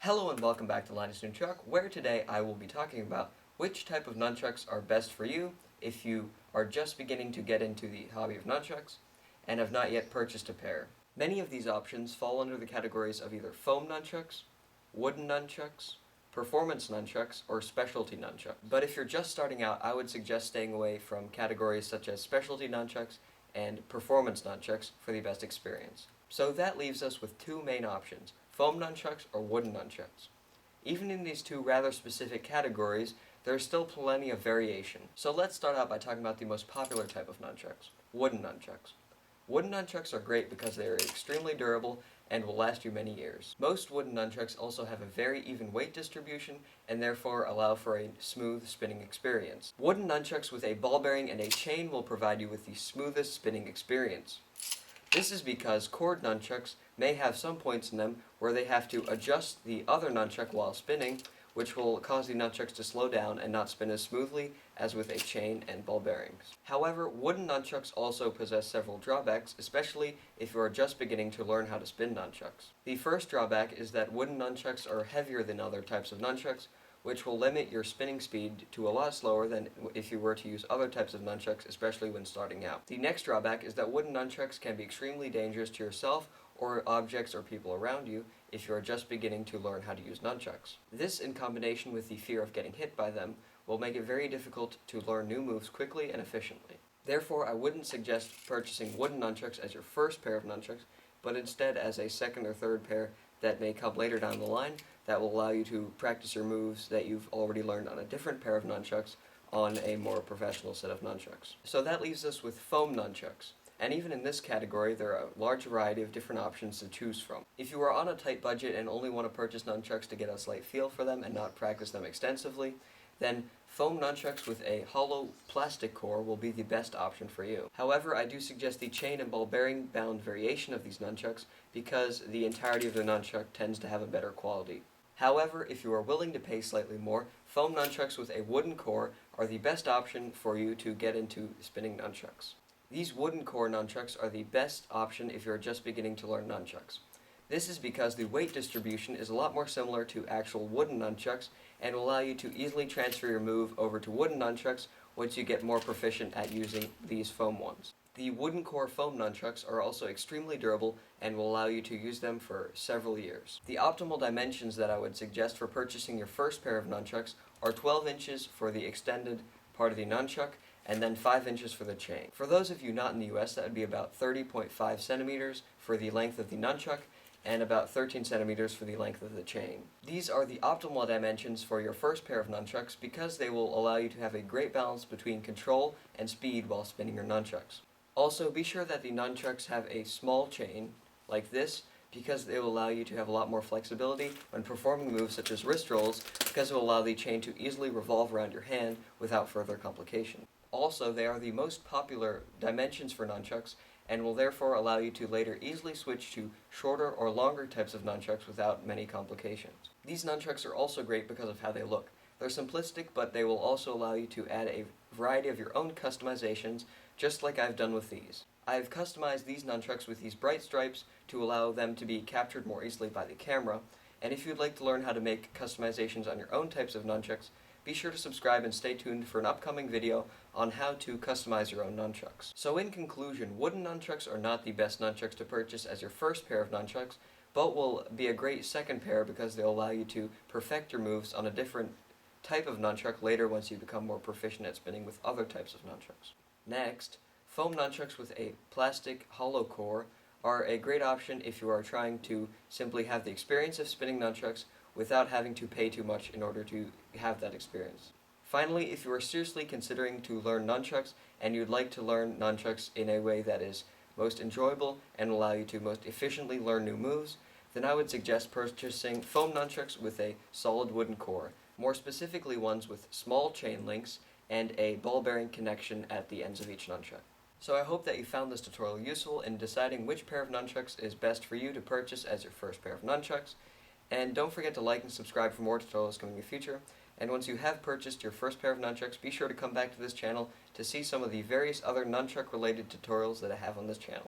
Hello and welcome back to Linus Nunchuck, where today I will be talking about which type of nunchucks are best for you if you are just beginning to get into the hobby of nunchucks and have not yet purchased a pair. Many of these options fall under the categories of either foam nunchucks, wooden nunchucks, performance nunchucks, or specialty nunchucks. But if you're just starting out, I would suggest staying away from categories such as specialty nunchucks and performance nunchucks for the best experience. So that leaves us with two main options: foam nunchucks or wooden nunchucks. Even in these two rather specific categories, there is still plenty of variation. So let's start out by talking about the most popular type of nunchucks: wooden nunchucks. Wooden nunchucks are great because they are extremely durable and will last you many years. Most wooden nunchucks also have a very even weight distribution and therefore allow for a smooth spinning experience. Wooden nunchucks with a ball bearing and a chain will provide you with the smoothest spinning experience. This is because cord nunchucks may have some points in them where they have to adjust the other nunchuck while spinning, which will cause the nunchucks to slow down and not spin as smoothly as with a chain and ball bearings. However, wooden nunchucks also possess several drawbacks, especially if you are just beginning to learn how to spin nunchucks. The first drawback is that wooden nunchucks are heavier than other types of nunchucks, which will limit your spinning speed to a lot slower than if you were to use other types of nunchucks, especially when starting out. The next drawback is that wooden nunchucks can be extremely dangerous to yourself or objects or people around you if you are just beginning to learn how to use nunchucks. This, in combination with the fear of getting hit by them, will make it very difficult to learn new moves quickly and efficiently. Therefore, I wouldn't suggest purchasing wooden nunchucks as your first pair of nunchucks, but instead as a second or third pair that may come later down the line that will allow you to practice your moves that you've already learned on a different pair of nunchucks on a more professional set of nunchucks. So that leaves us with foam nunchucks. And even in this category, there are a large variety of different options to choose from. If you are on a tight budget and only want to purchase nunchucks to get a slight feel for them and not practice them extensively, then foam nunchucks with a hollow plastic core will be the best option for you. However, I do suggest the chain and ball bearing bound variation of these nunchucks because the entirety of the nunchuck tends to have a better quality. However, if you are willing to pay slightly more, foam nunchucks with a wooden core are the best option for you to get into spinning nunchucks. These wooden core nunchucks are the best option if you're just beginning to learn nunchucks. This is because the weight distribution is a lot more similar to actual wooden nunchucks and will allow you to easily transfer your move over to wooden nunchucks once you get more proficient at using these foam ones. The wooden core foam nunchucks are also extremely durable and will allow you to use them for several years. The optimal dimensions that I would suggest for purchasing your first pair of nunchucks are 12 inches for the extended part of the nunchuck and then 5 inches for the chain. For those of you not in the US, that would be about 30.5 centimeters for the length of the nunchuck and about 13 centimeters for the length of the chain. These are the optimal dimensions for your first pair of nunchucks because they will allow you to have a great balance between control and speed while spinning your nunchucks. Also, be sure that the nunchucks have a small chain, like this, because they will allow you to have a lot more flexibility when performing moves such as wrist rolls, because it will allow the chain to easily revolve around your hand without further complication. Also, they are the most popular dimensions for nunchucks and will therefore allow you to later easily switch to shorter or longer types of nunchucks without many complications. These nunchucks are also great because of how they look. They're simplistic, but they will also allow you to add a variety of your own customizations, just like I've done with these. I've customized these nunchucks with these bright stripes to allow them to be captured more easily by the camera, and if you'd like to learn how to make customizations on your own types of nunchucks, be sure to subscribe and stay tuned for an upcoming video on how to customize your own nunchucks. So in conclusion, wooden nunchucks are not the best nunchucks to purchase as your first pair of nunchucks, but will be a great second pair because they'll allow you to perfect your moves on a different type of nunchuck later once you become more proficient at spinning with other types of nunchucks. Next, foam nunchucks with a plastic hollow core are a great option if you are trying to simply have the experience of spinning nunchucks without having to pay too much in order to have that experience. Finally, if you are seriously considering to learn nunchucks and you'd like to learn nunchucks in a way that is most enjoyable and will allow you to most efficiently learn new moves, then I would suggest purchasing foam nunchucks with a solid wooden core, more specifically ones with small chain links and a ball bearing connection at the ends of each nunchuck. So I hope that you found this tutorial useful in deciding which pair of nunchucks is best for you to purchase as your first pair of nunchucks. And don't forget to like and subscribe for more tutorials coming in the future. And once you have purchased your first pair of nunchucks, be sure to come back to this channel to see some of the various other nunchuck related tutorials that I have on this channel.